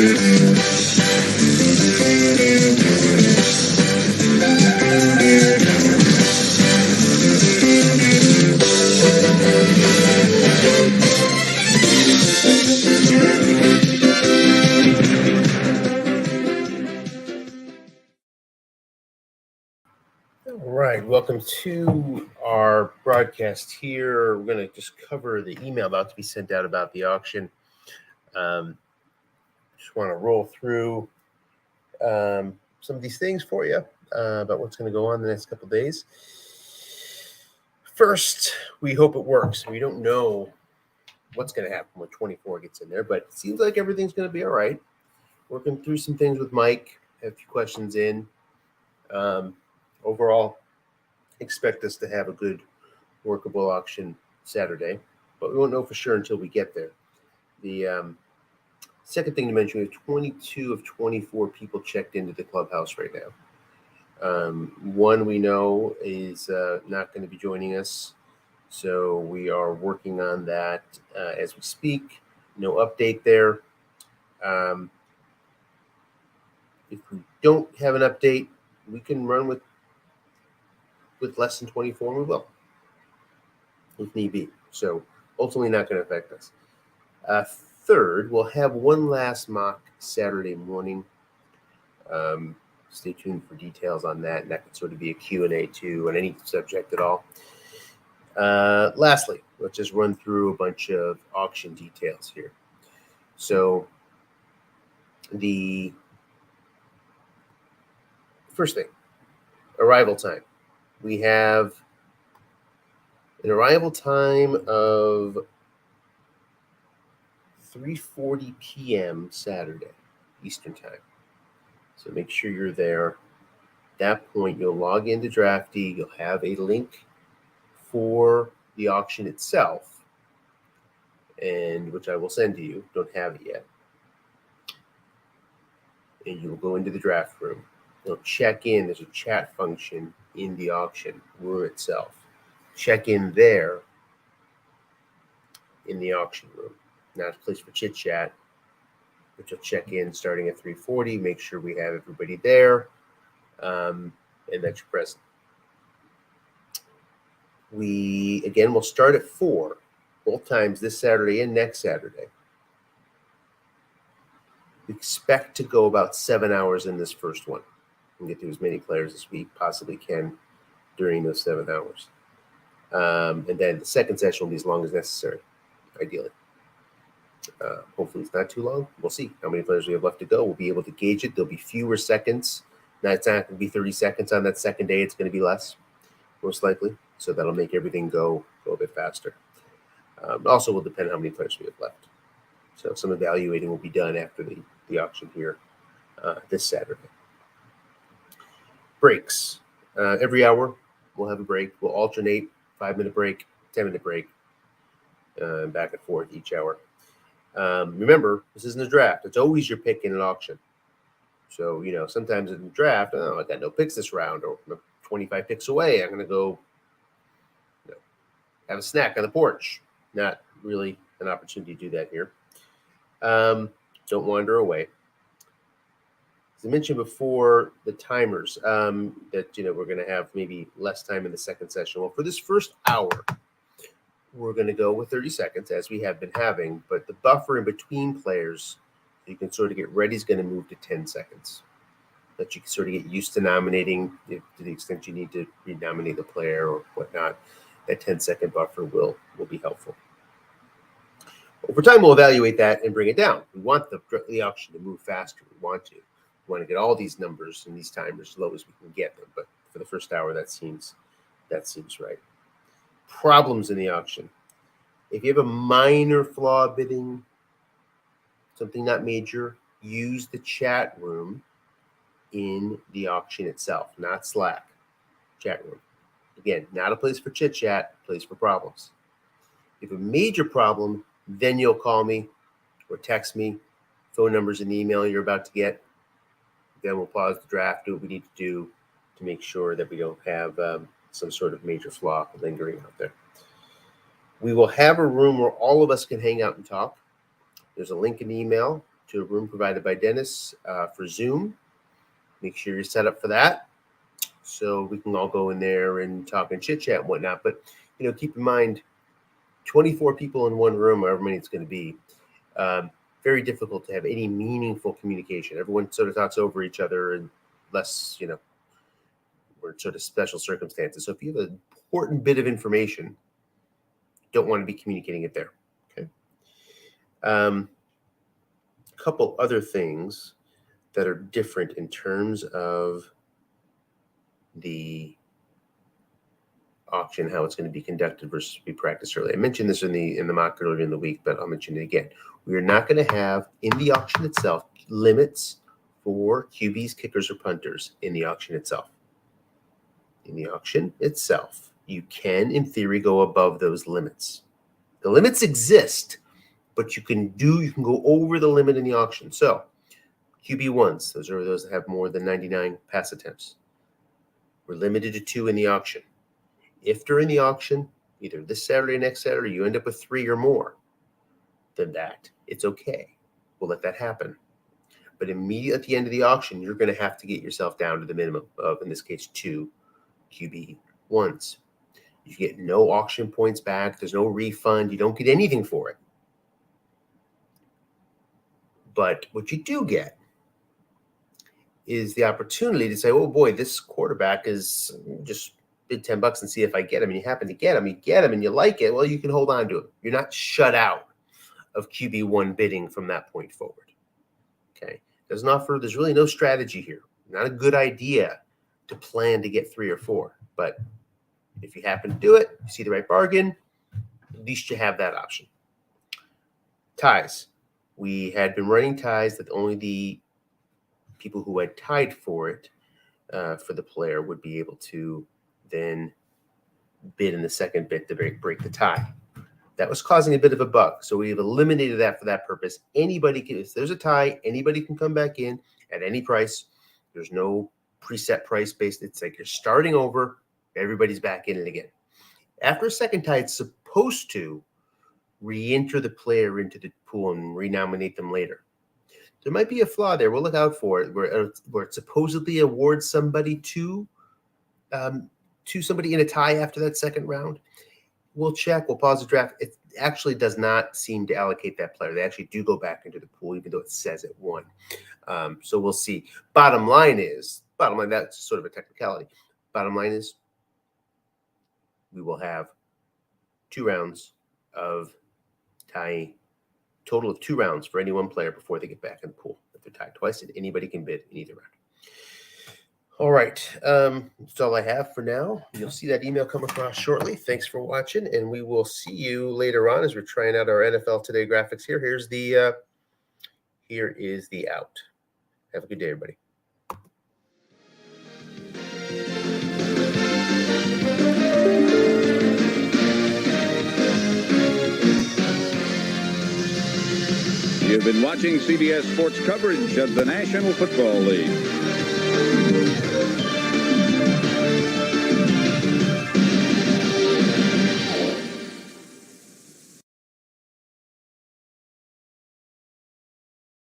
All right, welcome to our broadcast here. We're going to just cover the email about to be sent out about the auction. Just want to roll through some of these things for you about what's going to go on the next couple of days. First, we hope it works. We don't know what's going to happen when 24 gets in there, but it seems like everything's going to be all right. Working through some things with Mike, have a few questions in. Overall, expect us to have a good workable auction Saturday, but we won't know for sure until we get there. The second thing to mention, we have 22 of 24 people checked into the clubhouse right now. One we know is not going to be joining us, so we are working on that as we speak. No update there. If we don't have an update, we can run with less than 24, and we will, if need be. So ultimately not going to affect us. Third, we'll have one last mock Saturday morning. Stay tuned for details on that, and that could sort of be a Q&A too on any subject at all. Lastly, let's just run through a bunch of auction details here. So the first thing, arrival time. We have an arrival time of 3:40 p.m. Saturday, Eastern time. So make sure you're there. At that point, you'll log into Drafty. You'll have a link for the auction itself, and which I will send to you. Don't have it yet. And you will go into the draft room. You'll check in. There's a chat function in the auction room itself. Check in there in the auction room. Not a place for chit chat, but you'll check in starting at 3:40. Make sure we have everybody there, and that you're present. We'll start at 4, both times this Saturday and next Saturday. We expect to go about 7 hours in this first one and get through as many players as we possibly can during those 7 hours. And then the second session will be as long as necessary, ideally. Hopefully it's not too long. We'll see how many players we have left to go. We'll be able to gauge it. There'll be fewer seconds. Now, it's not going to be 30 seconds on that second day. It's going to be less, most likely. So that'll make everything go a bit faster. Also will depend on how many players we have left. So some evaluating will be done after the auction here this Saturday. Breaks. Every hour we'll have a break. We'll alternate 5-minute break, 10-minute break, back and forth each hour. Remember, this isn't a draft. It's always your pick in an auction. So, sometimes in the draft, I got no picks this round, or I'm 25 picks away. I'm going to go have a snack on the porch. Not really an opportunity to do that here. Don't wander away. As I mentioned before, the timers that, we're going to have maybe less time in the second session. Well, for this first hour, we're going to go with 30 seconds, as we have been having, but the buffer in between players, you can sort of get ready, is going to move to 10 seconds. That you can sort of get used to nominating, to the extent you need to renominate the player or whatnot. That 10-second buffer will be helpful. Over time, we'll evaluate that and bring it down. We want the auction to move faster. We want to get all these numbers and these timers as low as we can get them. But for the first hour, that seems right. Problems in the auction. If you have a minor flaw bidding, something not major, use the chat room in the auction itself, not Slack. Chat room. Again, not a place for chit chat, place for problems. If you have a major problem, then you'll call me or text me. Phone numbers and email you're about to get. Then we'll pause the draft, do what we need to do to make sure that we don't have some sort of major flaw lingering out there. We will have a room where all of us can hang out and talk. There's a link in the email to a room provided by Dennis for Zoom. Make sure you're set up for that, so we can all go in there and talk and chit chat and whatnot. But keep in mind, 24 people in one room, however many it's going to be, very difficult to have any meaningful communication. Everyone sort of talks over each other, unless we're sort of special circumstances. So if you have an important bit of information, you don't want to be communicating it there. Okay. A couple other things that are different in terms of the auction, how it's going to be conducted versus we practiced earlier. I mentioned this in the mock earlier in the week, but I'll mention it again. We are not going to have in the auction itself limits for QBs, kickers, or punters in the auction itself. In the auction itself, you can, in theory, go above those limits. The limits exist, but you can go over the limit in the auction. So QB1s, those are those that have more than 99 pass attempts. We're limited to 2 in the auction. If during the auction, either this Saturday or next Saturday, you end up with 3 or more than that, it's okay. We'll let that happen. But immediately at the end of the auction, you're going to have to get yourself down to the minimum of, in this case, 2 QB1s. You get no auction points back. There's no refund. You don't get anything for it. But what you do get is the opportunity to say, oh boy, this quarterback is just bid $10 and see if I get him. And you happen to get him, and you like it. Well, you can hold on to him. You're not shut out of QB1 bidding from that point forward. Okay. There's really no strategy here. Not a good idea to plan to get 3 or 4. But if you happen to do it, you see the right bargain, at least you have that option. Ties. We had been running ties that only the people who had tied for it, for the player, would be able to then bid in the second bid to break the tie. That was causing a bit of a bug. So we've eliminated that for that purpose. Anybody can, if there's a tie, anybody can come back in at any price. There's no preset price based. It's like you're starting over. Everybody's back in it again. After a second tie, it's supposed to re-enter the player into the pool and renominate them later. There might be a flaw there. We'll look out for it, where it supposedly awards somebody to somebody in a tie after that second round. We'll check. We'll pause the draft. It actually does not seem to allocate that player. They actually do go back into the pool, even though it says it won. So we'll see. Bottom line, that's sort of a technicality. Bottom line is we will have 2 rounds of tying, total of 2 rounds for any one player before they get back in the pool. If they're tied twice, and anybody can bid in either round. All right. That's all I have for now. You'll see that email come across shortly. Thanks for watching, and we will see you later on as we're trying out our NFL Today graphics here. Here is the out. Have a good day, everybody. You've been watching CBS Sports coverage of the National Football League.